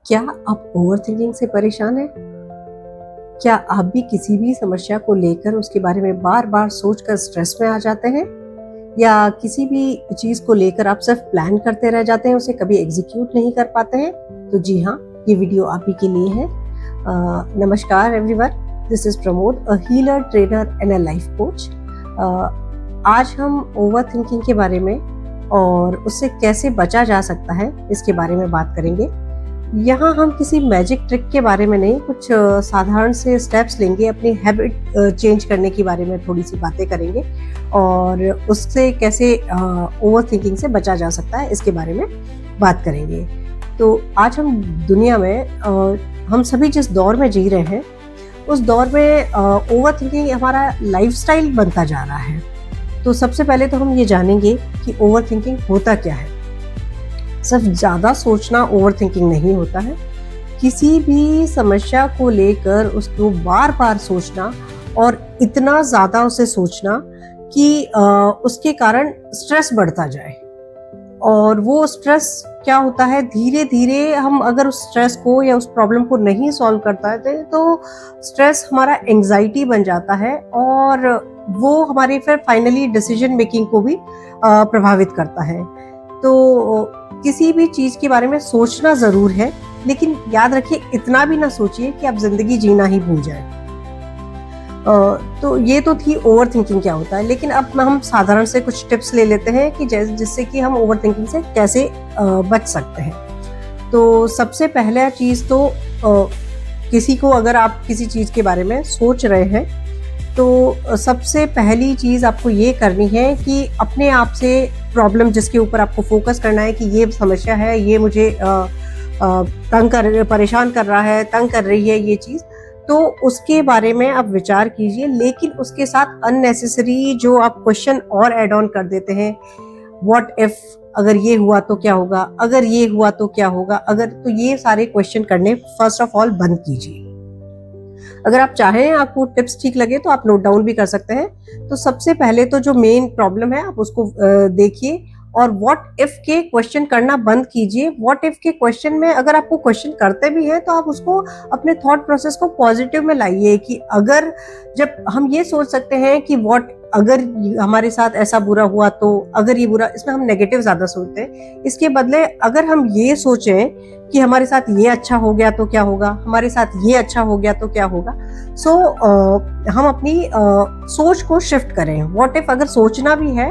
क्या आप ओवरथिंकिंग से परेशान हैं? क्या आप भी किसी भी समस्या को लेकर उसके बारे में बार-बार सोचकर स्ट्रेस में आ जाते हैं? या किसी भी चीज़ को लेकर आप सिर्फ प्लान करते रह जाते हैं, उसे कभी एग्जीक्यूट नहीं कर पाते हैं? तो जी हाँ, ये वीडियो आप ही के लिए है। नमस्कार everyone, this is Pramod, a healer, trainer and a life coach. आज हम ओवरथिंकिंग के बारे में और उससे कैसे बचा जा सकता है, इसके बारे में बात करेंगे। यहाँ हम किसी मैजिक ट्रिक के बारे में नहीं, कुछ साधारण से स्टेप्स लेंगे, अपनी हैबिट चेंज करने के बारे में थोड़ी सी बातें करेंगे और उससे कैसे ओवर थिंकिंग से बचा जा सकता है, इसके बारे में बात करेंगे। तो आज हम दुनिया में हम सभी जिस दौर में जी रहे हैं, उस दौर में ओवर थिंकिंग हमारा लाइफस्टाइल बनता जा रहा है। तो सबसे पहले तो हम ये जानेंगे कि ओवर थिंकिंग होता क्या है। सिर्फ ज़्यादा सोचना ओवर थिंकिंग नहीं होता है। किसी भी समस्या को लेकर उसको बार बार सोचना और इतना ज़्यादा उसे सोचना कि उसके कारण स्ट्रेस बढ़ता जाए, और वो स्ट्रेस क्या होता है, धीरे धीरे हम अगर उस स्ट्रेस को या उस प्रॉब्लम को नहीं सॉल्व करता है तो स्ट्रेस हमारा एंजाइटी बन जाता है और वो हमारी फिर फाइनली डिसीजन मेकिंग को भी प्रभावित करता है। तो किसी भी चीज़ के बारे में सोचना ज़रूर है, लेकिन याद रखिए इतना भी ना सोचिए कि आप ज़िंदगी जीना ही भूल जाए। तो ये तो थी ओवर थिंकिंग क्या होता है, लेकिन अब हम साधारण से कुछ टिप्स ले लेते हैं कि जिससे कि हम ओवर थिंकिंग से कैसे बच सकते हैं। तो सबसे पहला चीज़ तो किसी को, अगर आप किसी चीज़ के बारे में सोच रहे हैं तो सबसे पहली चीज़ आपको ये करनी है कि अपने आप से प्रॉब्लम जिसके ऊपर आपको फोकस करना है कि ये समस्या है, ये मुझे परेशान कर रहा है, तंग कर रही है ये चीज़, तो उसके बारे में आप विचार कीजिए। लेकिन उसके साथ अननेसेसरी जो आप क्वेश्चन और ऐड ऑन कर देते हैं, व्हाट इफ, अगर ये हुआ तो क्या होगा, अगर ये हुआ तो क्या होगा, अगर, तो ये सारे क्वेश्चन करने फर्स्ट ऑफ ऑल बंद कीजिए। अगर आप चाहें, आपको टिप्स ठीक लगे तो आप नोट डाउन भी कर सकते हैं। तो सबसे पहले तो जो मेन प्रॉब्लम है आप उसको देखिए और व्हाट इफ के क्वेश्चन करना बंद कीजिए। व्हाट इफ के क्वेश्चन में अगर आपको क्वेश्चन करते भी हैं तो आप उसको, अपने थॉट प्रोसेस को पॉजिटिव में लाइए कि अगर, जब हम ये सोच सकते हैं कि व्हाट, अगर हमारे साथ ऐसा बुरा हुआ तो, अगर ये बुरा, इसमें हम नेगेटिव ज्यादा सोचते हैं। इसके बदले अगर हम ये सोचें कि हमारे साथ ये अच्छा हो गया तो क्या होगा, हमारे साथ ये अच्छा हो गया तो क्या होगा, सो हम अपनी सोच को शिफ्ट करें। व्हाट इफ अगर सोचना भी है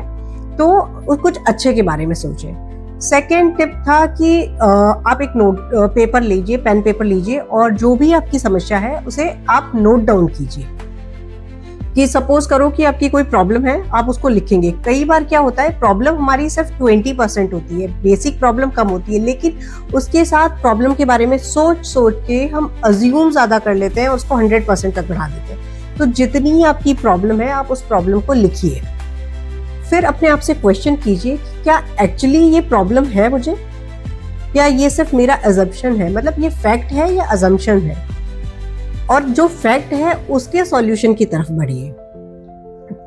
तो कुछ अच्छे के बारे में सोचें। सेकेंड टिप था कि आप एक नोट पेपर लीजिए, पेन पेपर लीजिए और जो भी आपकी समस्या है उसे आप नोट डाउन कीजिए। कि सपोज करो कि आपकी कोई प्रॉब्लम है, आप उसको लिखेंगे। कई बार क्या होता है, प्रॉब्लम हमारी सिर्फ 20% होती है, बेसिक प्रॉब्लम कम होती है, लेकिन उसके साथ प्रॉब्लम के बारे में सोच सोच के हम अज्यूम ज्यादा कर लेते हैं और उसको 100% तक बढ़ा देते हैं। तो जितनी आपकी प्रॉब्लम है आप उस प्रॉब्लम को लिखिए। फिर अपने आप से क्वेश्चन कीजिए कि क्या एक्चुअली ये प्रॉब्लम है मुझे, या ये सिर्फ मेरा अजम्पशन है, मतलब ये फैक्ट है या अजम्पशन है। और जो फैक्ट है उसके सॉल्यूशन की तरफ बढ़िए।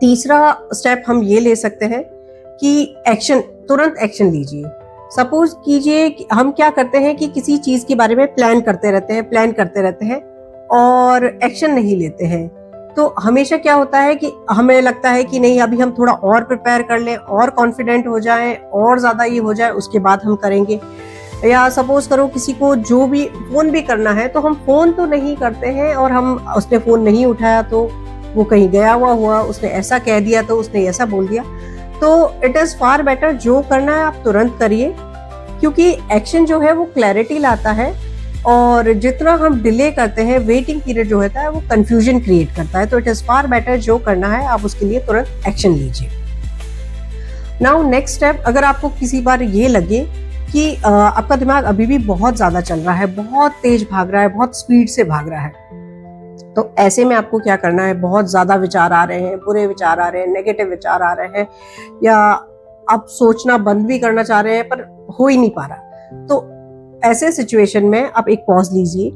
तीसरा स्टेप हम ये ले सकते हैं कि एक्शन, तुरंत एक्शन लीजिए। सपोज कीजिए कि हम क्या करते हैं कि किसी चीज के बारे में प्लान करते रहते हैं और एक्शन नहीं लेते हैं। तो हमेशा क्या होता है कि हमें लगता है कि नहीं, अभी हम थोड़ा और प्रिपेयर कर लें और कॉन्फिडेंट हो जाएं और ज्यादा ये हो जाए, उसके बाद हम करेंगे। या सपोज करो किसी को जो भी फोन भी करना है तो हम फोन तो नहीं करते हैं और हम, उसने फोन नहीं उठाया तो वो कहीं गया हुआ, उसने ऐसा कह दिया तो उसने ऐसा बोल दिया। तो इट इज फार बेटर, जो करना है आप तुरंत करिए, क्योंकि एक्शन जो है वो क्लैरिटी लाता है और जितना हम डिले करते हैं, वेटिंग पीरियड जो होता है वो कंफ्यूजन क्रिएट करता है। तो इट इज फार बेटर, जो करना है आप उसके लिए तुरंत एक्शन लीजिए। नाउ नेक्स्ट स्टेप, अगर आपको किसी बार ये लगे कि आपका दिमाग अभी भी बहुत ज्यादा चल रहा है, बहुत तेज भाग रहा है, बहुत स्पीड से भाग रहा है, तो ऐसे में आपको क्या करना है, बहुत ज्यादा विचार आ रहे हैं, बुरे विचार आ रहे हैं, नेगेटिव विचार आ रहे हैं, या आप सोचना बंद भी करना चाह रहे हैं पर हो ही नहीं पा रहा, तो ऐसे सिचुएशन में आप एक पॉज लीजिए,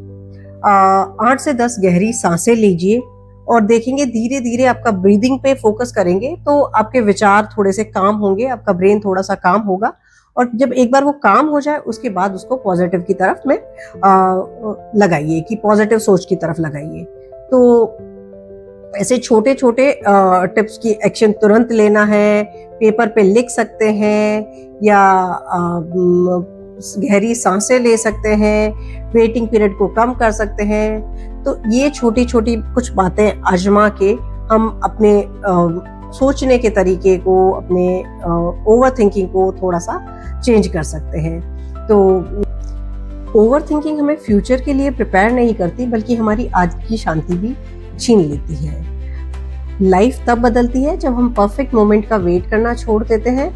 8 से 10 गहरी सांसें लीजिए और देखेंगे धीरे धीरे आपका ब्रीदिंग पे फोकस करेंगे तो आपके विचार थोड़े से काम होंगे, आपका ब्रेन थोड़ा सा काम होगा और जब एक बार वो काम हो जाए उसके बाद उसको पॉजिटिव की तरफ में लगाइए, कि पॉजिटिव सोच की तरफ लगाइए। तो ऐसे छोटे छोटे टिप्स की एक्शन तुरंत लेना है, पेपर पे लिख सकते हैं, या गहरी सांसें ले सकते हैं, वेटिंग पीरियड को कम कर सकते हैं। तो ये छोटी छोटी कुछ बातें आजमा के हम अपने सोचने के तरीके को, अपने ओवर थिंकिंग को थोड़ा सा चेंज कर सकते हैं। तो ओवर थिंकिंग हमें फ्यूचर के लिए प्रिपेयर नहीं करती, बल्कि हमारी आज की शांति भी छीन लेती है। लाइफ तब बदलती है जब हम परफेक्ट मोमेंट का वेट करना छोड़ देते हैं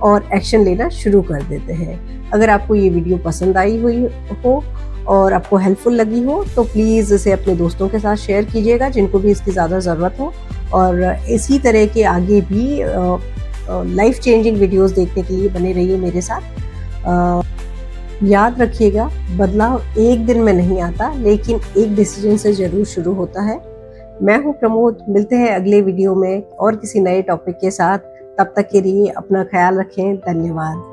और एक्शन लेना शुरू कर देते हैं। अगर आपको ये वीडियो पसंद आई हुई हो और आपको हेल्पफुल लगी हो तो प्लीज़ इसे अपने दोस्तों के साथ शेयर कीजिएगा जिनको भी इसकी ज़्यादा ज़रूरत हो। और इसी तरह के आगे भी लाइफ चेंजिंग वीडियोस देखने के लिए बने रहिए मेरे साथ। याद रखिएगा, बदलाव एक दिन में नहीं आता, लेकिन एक डिसीजन से ज़रूर शुरू होता है। मैं हूँ प्रमोद, मिलते हैं अगले वीडियो में और किसी नए टॉपिक के साथ। तब तक के लिए अपना ख्याल रखें। धन्यवाद।